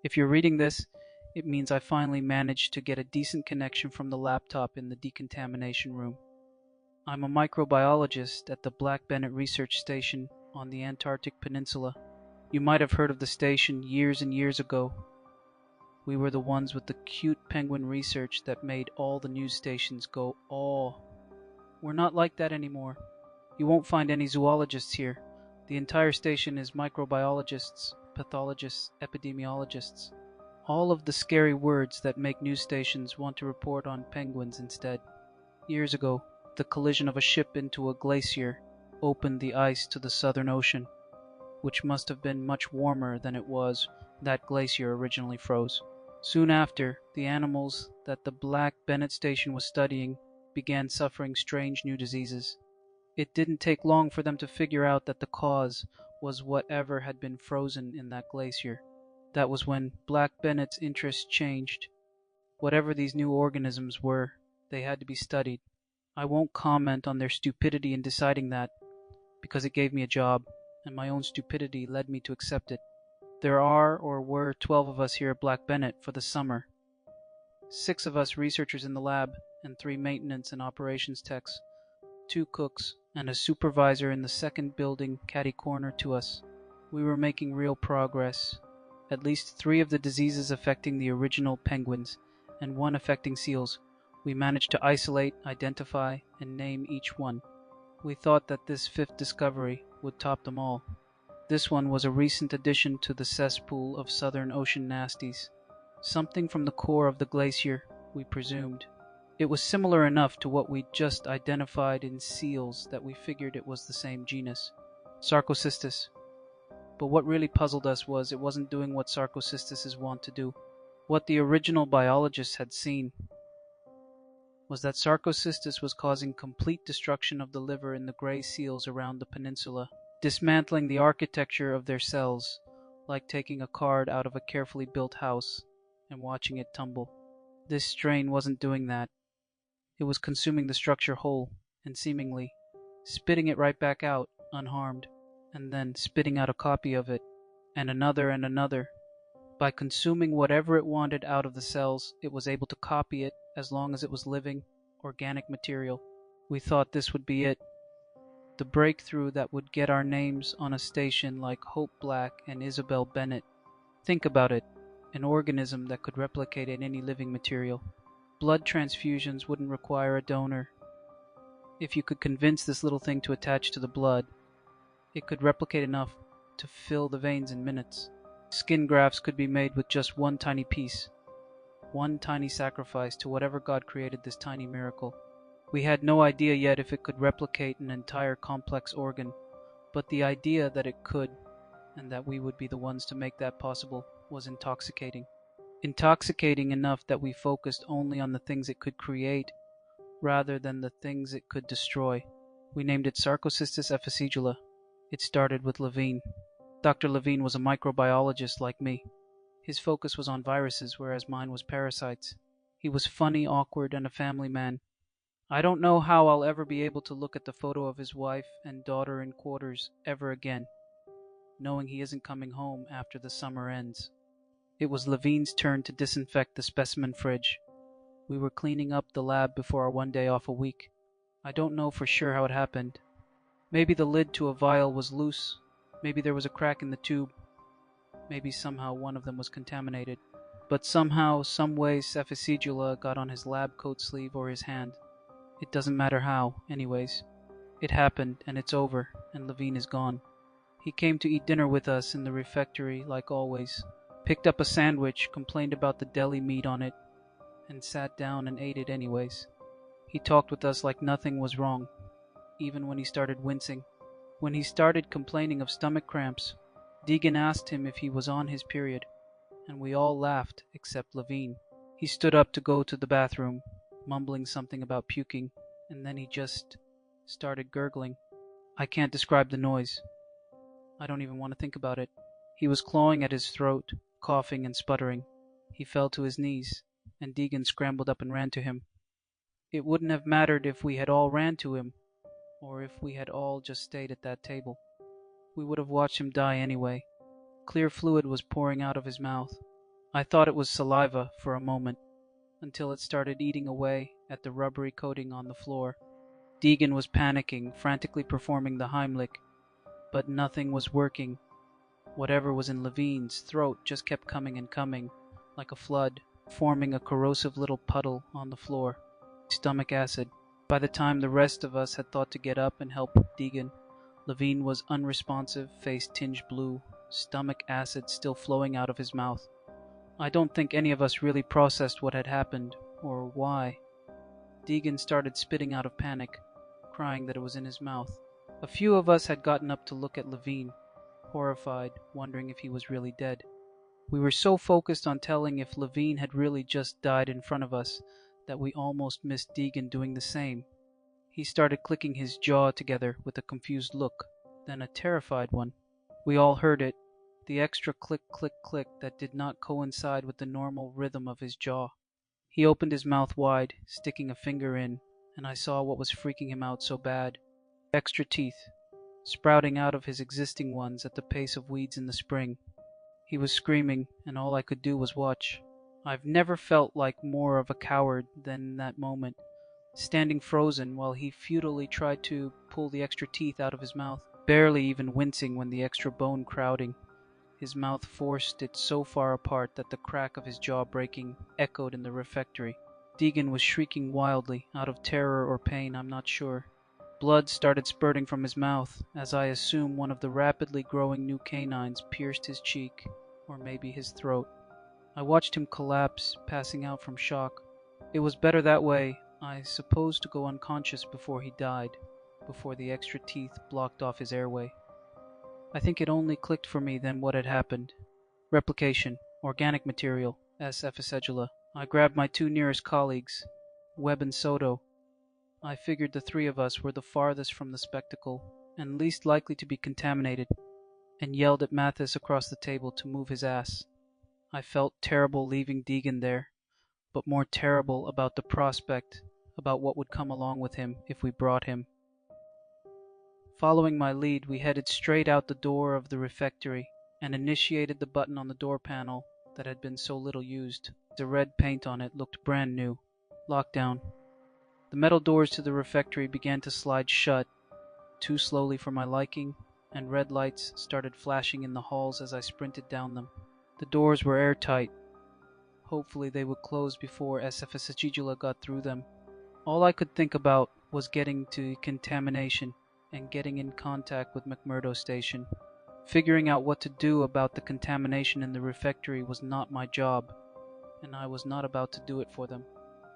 If you're reading this, it means I finally managed to get a decent connection from the laptop in the decontamination room. I'm a microbiologist at the Black Bennett Research Station on the Antarctic Peninsula. You might have heard of the station years and years ago. We were the ones with the cute penguin research that made all the news stations go, "Oh." We're not like that anymore. You won't find any zoologists here. The entire station is microbiologists, pathologists, epidemiologists. All of the scary words that make news stations want to report on penguins instead. Years ago, the collision of a ship into a glacier opened the ice to the Southern Ocean, which must have been much warmer than it was that glacier originally froze. Soon after, the animals that the Black Bennett station was studying began suffering strange new diseases. It didn't take long for them to figure out that the cause was whatever had been frozen in that glacier. That was when Black Bennett's interest changed. Whatever these new organisms were, they had to be studied. I won't comment on their stupidity in deciding that, because it gave me a job, and my own stupidity led me to accept it. There are or were 12 of us here at Black Bennett for the summer. 6 of us researchers in the lab, and 3 maintenance and operations techs, 2 cooks, and a supervisor in the second building catty corner to us. We were making real progress. At least 3 of the diseases affecting the original penguins, and 1 affecting seals, we managed to isolate, identify, and name each one. We thought that this 5th discovery would top them all. This one was a recent addition to the cesspool of Southern Ocean nasties. Something from the core of the glacier, we presumed. It was similar enough to what we'd just identified in seals that we figured it was the same genus, Sarcocystis. But what really puzzled us was it wasn't doing what Sarcocystis is wont to do. What the original biologists had seen was that Sarcocystis was causing complete destruction of the liver in the gray seals around the peninsula, dismantling the architecture of their cells, like taking a card out of a carefully built house and watching it tumble. This strain wasn't doing that. It was consuming the structure whole, and seemingly spitting it right back out, unharmed, and then spitting out a copy of it, and another and another. By consuming whatever it wanted out of the cells, it was able to copy it as long as it was living, organic material. We thought this would be it. The breakthrough that would get our names on a station like Hope Black and Isabel Bennett. Think about it, an organism that could replicate in any living material. Blood transfusions wouldn't require a donor. If you could convince this little thing to attach to the blood, it could replicate enough to fill the veins in minutes. Skin grafts could be made with just one tiny piece, one tiny sacrifice to whatever God created this tiny miracle. We had no idea yet if it could replicate an entire complex organ, but the idea that it could, and that we would be the ones to make that possible, was intoxicating. Intoxicating enough that we focused only on the things it could create, rather than the things it could destroy. We named it Sarcocystis epiphyseala. It started with Levine. Dr. Levine was a microbiologist like me. His focus was on viruses, whereas mine was parasites. He was funny, awkward, and a family man. I don't know how I'll ever be able to look at the photo of his wife and daughter in quarters ever again, knowing he isn't coming home after the summer ends. It was Levine's turn to disinfect the specimen fridge. We were cleaning up the lab before our one day off a week. I don't know for sure how it happened. Maybe the lid to a vial was loose. Maybe there was a crack in the tube. Maybe somehow one of them was contaminated. But somehow, someway, Cephasedula got on his lab coat sleeve or his hand. It doesn't matter how, anyways. It happened, and it's over, and Levine is gone. He came to eat dinner with us in the refectory, like always. Picked up a sandwich, complained about the deli meat on it, and sat down and ate it anyways. He talked with us like nothing was wrong, even when he started wincing. When he started complaining of stomach cramps, Deegan asked him if he was on his period, and we all laughed except Levine. He stood up to go to the bathroom, mumbling something about puking, and then he just started gurgling. I can't describe the noise. I don't even want to think about it. He was clawing at his throat, coughing and sputtering. He fell to his knees, and Deegan scrambled up and ran to him. It wouldn't have mattered if we had all ran to him, or if we had all just stayed at that table. We would have watched him die anyway. Clear fluid was pouring out of his mouth. I thought it was saliva for a moment, until it started eating away at the rubbery coating on the floor. Deegan was panicking, frantically performing the Heimlich, but nothing was working. Whatever was in Levine's throat just kept coming and coming, like a flood, forming a corrosive little puddle on the floor. Stomach acid. By the time the rest of us had thought to get up and help Deegan, Levine was unresponsive, face tinged blue, stomach acid still flowing out of his mouth. I don't think any of us really processed what had happened, or why. Deegan started spitting out of panic, crying that it was in his mouth. A few of us had gotten up to look at Levine, horrified, wondering if he was really dead. We were so focused on telling if Levine had really just died in front of us that we almost missed Deegan doing the same. He started clicking his jaw together with a confused look, then a terrified one. We all heard it, the extra click, click, click that did not coincide with the normal rhythm of his jaw. He opened his mouth wide, sticking a finger in, and I saw what was freaking him out so bad. Extra teeth, sprouting out of his existing ones at the pace of weeds in the spring. He was screaming, and all I could do was watch. I've never felt like more of a coward than in that moment, standing frozen while he futilely tried to pull the extra teeth out of his mouth, barely even wincing when the extra bone crowding. His mouth forced it so far apart that the crack of his jaw breaking echoed in the refectory. Deegan was shrieking wildly, out of terror or pain, I'm not sure. Blood started spurting from his mouth, as I assume one of the rapidly growing new canines pierced his cheek, or maybe his throat. I watched him collapse, passing out from shock. It was better that way, I suppose, to go unconscious before he died, before the extra teeth blocked off his airway. I think it only clicked for me then what had happened. Replication, organic material, S. efficedula. I grabbed my two nearest colleagues, Webb and Soto. I figured the three of us were the farthest from the spectacle, and least likely to be contaminated, and yelled at Mathis across the table to move his ass. I felt terrible leaving Deegan there, but more terrible about the prospect, about what would come along with him if we brought him. Following my lead, we headed straight out the door of the refectory and initiated the button on the door panel that had been so little used. The red paint on it looked brand new. Lockdown. The metal doors to the refectory began to slide shut, too slowly for my liking, and red lights started flashing in the halls as I sprinted down them. The doors were airtight. Hopefully they would close before Esophageal got through them. All I could think about was getting to contamination and getting in contact with McMurdo Station. Figuring out what to do about the contamination in the refectory was not my job, and I was not about to do it for them.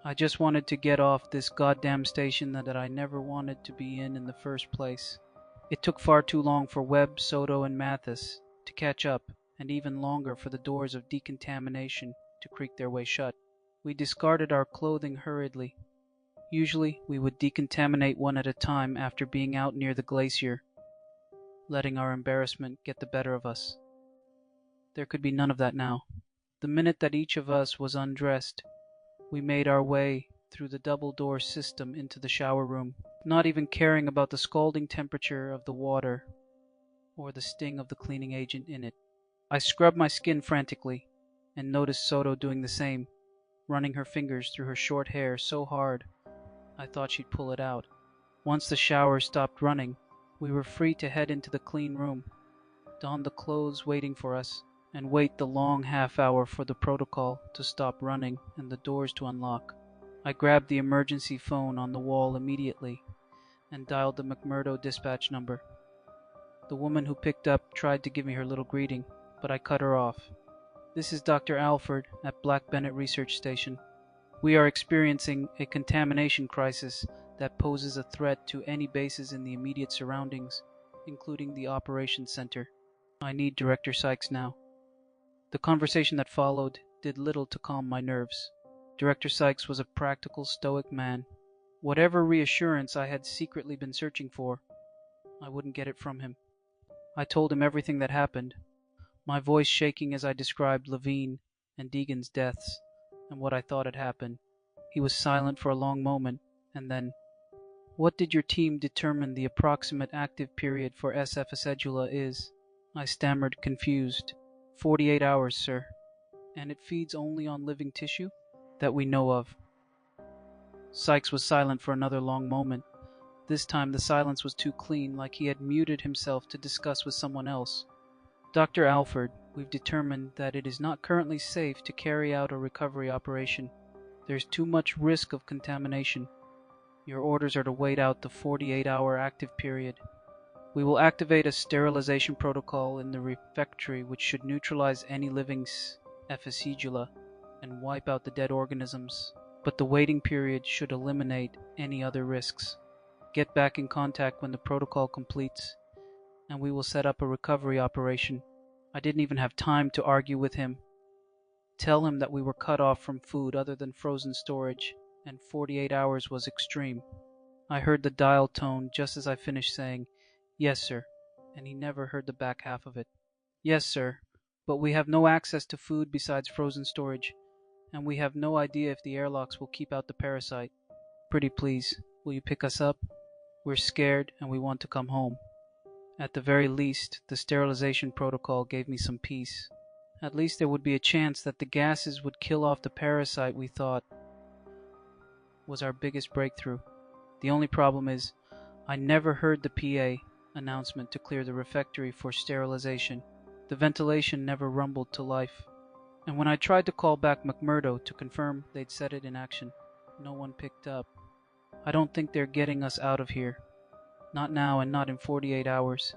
I just wanted to get off this goddamn station that I never wanted to be in the first place. It took far too long for Webb, Soto, and Mathis to catch up, and even longer for the doors of decontamination to creak their way shut. We discarded our clothing hurriedly. Usually, we would decontaminate one at a time after being out near the glacier, letting our embarrassment get the better of us. There could be none of that now. The minute that each of us was undressed, we made our way through the double-door system into the shower room, not even caring about the scalding temperature of the water or the sting of the cleaning agent in it. I scrubbed my skin frantically and noticed Soto doing the same, running her fingers through her short hair so hard I thought she'd pull it out. Once the shower stopped running, we were free to head into the clean room, don the clothes waiting for us, and wait the long half-hour for the protocol to stop running and the doors to unlock. I grabbed the emergency phone on the wall immediately and dialed the McMurdo dispatch number. The woman who picked up tried to give me her little greeting, but I cut her off. This is Dr. Alford at Black Bennett Research Station. We are experiencing a contamination crisis that poses a threat to any bases in the immediate surroundings, including the operations center. I need Director Sykes now. The conversation that followed did little to calm my nerves. Director Sykes was a practical, stoic man. Whatever reassurance I had secretly been searching for, I wouldn't get it from him. I told him everything that happened, my voice shaking as I described Levine and Deegan's deaths and what I thought had happened. He was silent for a long moment, and then, "What did your team determine the approximate active period for SF acedula is?" I stammered, confused. 48 hours, sir." and it feeds only on living tissue? That we know of. Sykes was silent for another long moment. This time the silence was too clean, like he had muted himself to discuss with someone else. Dr. Alford, we've determined that it is not currently safe to carry out a recovery operation. There's too much risk of contamination. Your orders are to wait out the 48-hour active period. We will activate a sterilization protocol in the refectory which should neutralize any living efficedula and wipe out the dead organisms, but the waiting period should eliminate any other risks. Get back in contact when the protocol completes, and we will set up a recovery operation. I didn't even have time to argue with him. Tell him that we were cut off from food other than frozen storage, and 48 hours was extreme. I heard the dial tone just as I finished saying, "Yes, sir," and he never heard the back half of it. "Yes, sir, but we have no access to food besides frozen storage, and we have no idea if the airlocks will keep out the parasite. Pretty please, will you pick us up? We're scared and we want to come home." At the very least, the sterilization protocol gave me some peace. At least there would be a chance that the gases would kill off the parasite we thought was our biggest breakthrough. The only problem is, I never heard the PA announcement to clear the refectory for sterilization. The ventilation never rumbled to life. And when I tried to call back McMurdo to confirm they'd set it in action, no one picked up. I don't think they're getting us out of here. Not now and not in 48 hours.